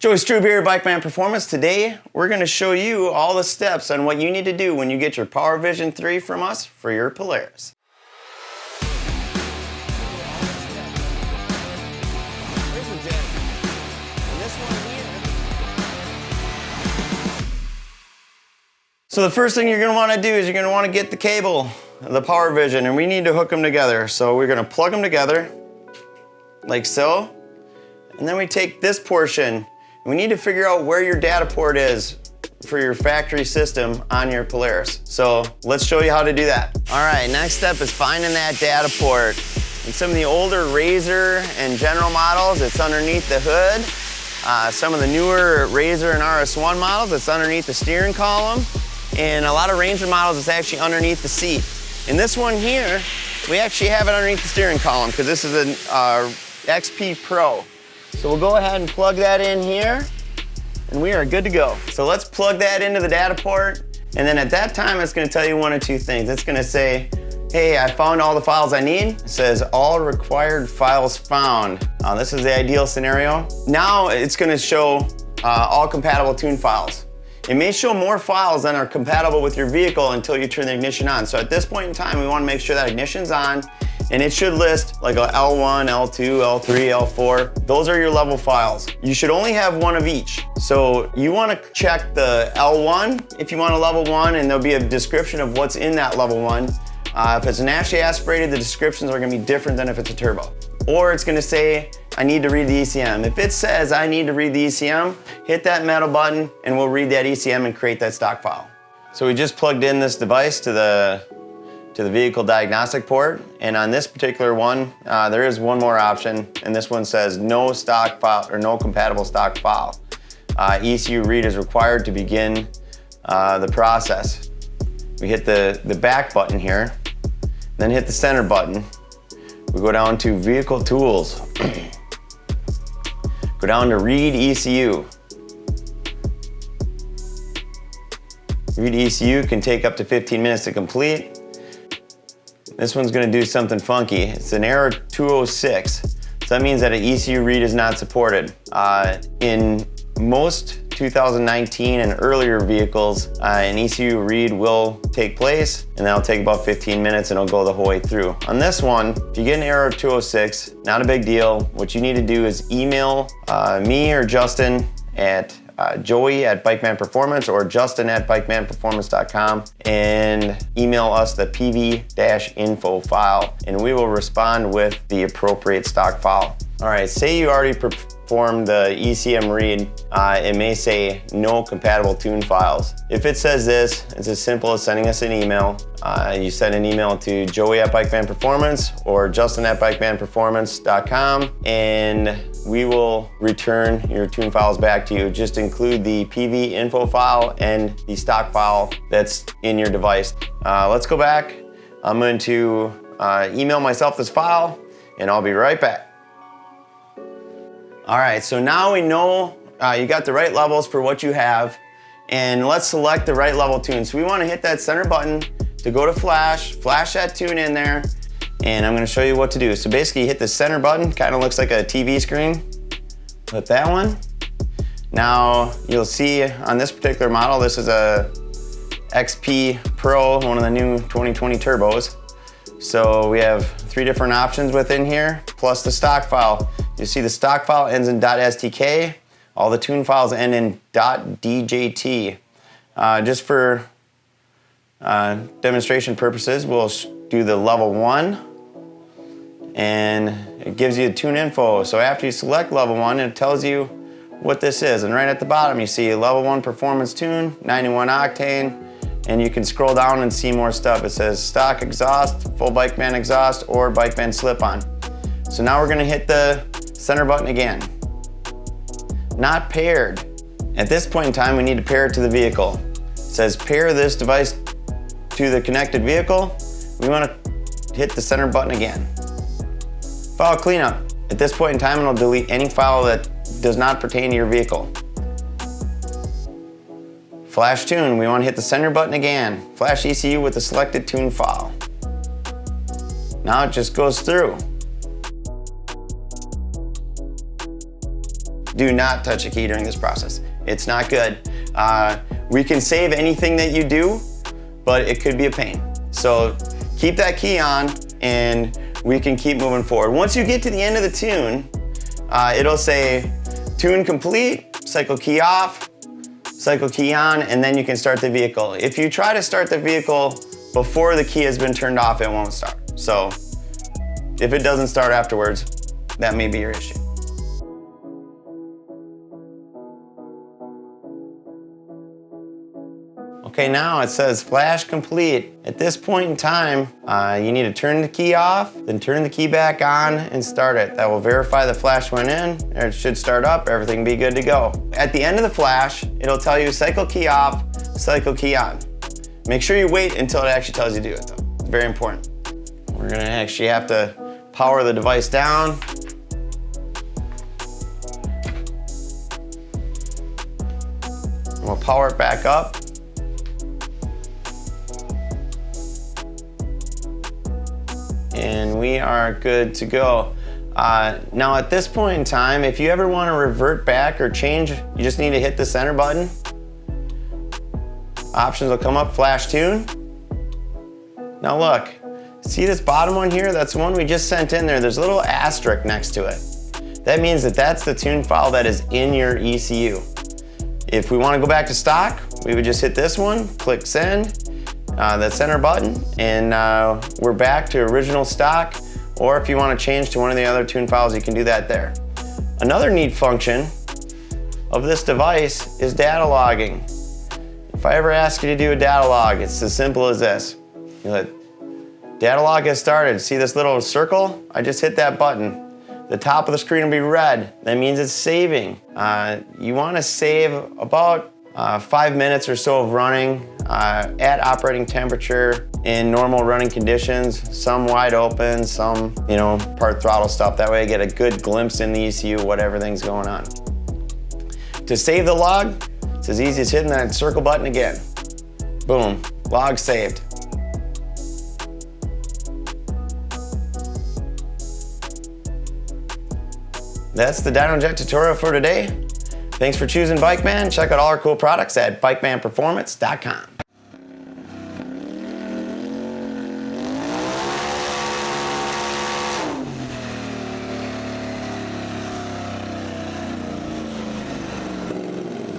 Joey Strube here at Bikeman Performance. Today, we're going to show you all the steps on what you need to do when you get your PowerVision 3 from us for your Polaris. So the first thing you're going to want to do is you're going to want to get the cable, the PowerVision, and we need to hook them together. So we're going to plug them together, like so. And then we take this portion. We need to figure out where your data port is for your factory system on your Polaris. So let's show you how to do that. All right, next step is finding that data port. In some of the older Razor and General models, it's underneath the hood. Some of the newer Razor and RS1 models, it's underneath the steering column. And a lot of Ranger models, it's actually underneath the seat. In this one here, we actually have it underneath the steering column because this is an XP Pro. So we'll go ahead and plug that in here, and we are good to go. So let's plug that into the data port, and then at that time, it's gonna tell you one of two things. It's gonna say, hey, I found all the files I need. It says, all required files found. This is the ideal scenario. Now it's gonna show all compatible tune files. It may show more files than are compatible with your vehicle until you turn the ignition on. So at this point in time, we wanna make sure that ignition's on, and it should list like a L1, L2, L3, L4. Those are your level files. You should only have one of each. So you wanna check the L1 if you want a level 1, and there'll be a description of what's in that level 1. If it's naturally aspirated, the descriptions are gonna be different than if it's a turbo. Or it's gonna say, I need to read the ECM. If it says I need to read the ECM, hit that metal button and we'll read that ECM and create that stock file. So we just plugged in this device to the vehicle diagnostic port, and on this particular one, there is one more option, and this one says no stock file or no compatible stock file. ECU read is required to begin the process. We hit the back button here, then hit the center button. We go down to Vehicle Tools. Go down to Read ECU. Read ECU can take up to 15 minutes to complete. This one's gonna do something funky. It's an error 206. So that means that an ECU read is not supported. In most 2019 and earlier vehicles, an ECU read will take place, and that'll take about 15 minutes and it'll go the whole way through. On this one, if you get an error 206, not a big deal. What you need to do is email me or Justin at Joey at Bikeman Performance or Justin at bikemanperformance.com, and email us the PV-info file, and we will respond with the appropriate stock file. All right, say you already performed the ECM read, it may say no compatible tune files. If it says this, it's as simple as sending us an email. You send an email to Joey at Bikeman Performance or Justin at bikemanperformance.com, and we will return your tune files back to you. Just include the PV info file and the stock file that's in your device. Let's go back. I'm going to email myself this file, and I'll be right back. All right, so now we know you got the right levels for what you have, and let's select the right level tune. So we want to hit that center button to go to flash that tune in there, and I'm going to show you what to do. So basically you hit the center button, kind of looks like a TV screen. Hit that one. Now you'll see on this particular model, this is a XP Pro, one of the new 2020 turbos. So we have 3 different options within here, plus the stock file. You see the stock file ends in .stk. All the tune files end in .djt. Just for demonstration purposes, we'll do the level 1, and it gives you a tune info. So after you select level 1, it tells you what this is. And right at the bottom, you see level 1 performance tune, 91 octane, and you can scroll down and see more stuff. It says stock exhaust, full Bikeman exhaust, or Bikeman slip-on. So now we're gonna hit the center button again. Not paired. At this point in time, we need to pair it to the vehicle. It says pair this device to the connected vehicle. We wanna hit the center button again. File cleanup. At this point in time, it'll delete any file that does not pertain to your vehicle. Flash tune, we want to hit the center button again. Flash ECU with the selected tune file. Now it just goes through. Do not touch a key during this process. It's not good. We can save anything that you do, but it could be a pain. So keep that key on and we can keep moving forward. Once you get to the end of the tune, it'll say tune complete, cycle key off, cycle key on, and then you can start the vehicle. If you try to start the vehicle before the key has been turned off, it won't start. So if it doesn't start afterwards, that may be your issue. Okay, now it says flash complete. At this point in time, you need to turn the key off, then turn the key back on and start it. That will verify the flash went in, and it should start up, everything be good to go. At the end of the flash, it'll tell you cycle key off, cycle key on. Make sure you wait until it actually tells you to do it though. It's very important. We're gonna actually have to power the device down. We'll power it back up. And we are good to go. Now at this point in time, if you ever want to revert back or change, you just need to hit the center button. Options will come up, flash tune. Now look, see this bottom one here? That's the one we just sent in there. There's a little asterisk next to it. That means that that's the tune file that is in your ECU. If we want to go back to stock, we would just hit this one, click send, that center button, and we're back to original stock. Or if you want to change to one of the other tune files, you can do that there. Another neat function of this device is data logging. If I ever ask you to do a data log, it's as simple as this. You let data log has started. See this little circle? I just hit that button. The top of the screen will be red. That means it's saving. You want to save about 5 minutes or so of running at operating temperature in normal running conditions, some wide open, some, part throttle stuff. That way I get a good glimpse in the ECU, what everything's going on. To save the log, it's as easy as hitting that circle button again. Boom, log saved. That's the DynoJet tutorial for today. Thanks for choosing Bikeman. Check out all our cool products at bikemanperformance.com.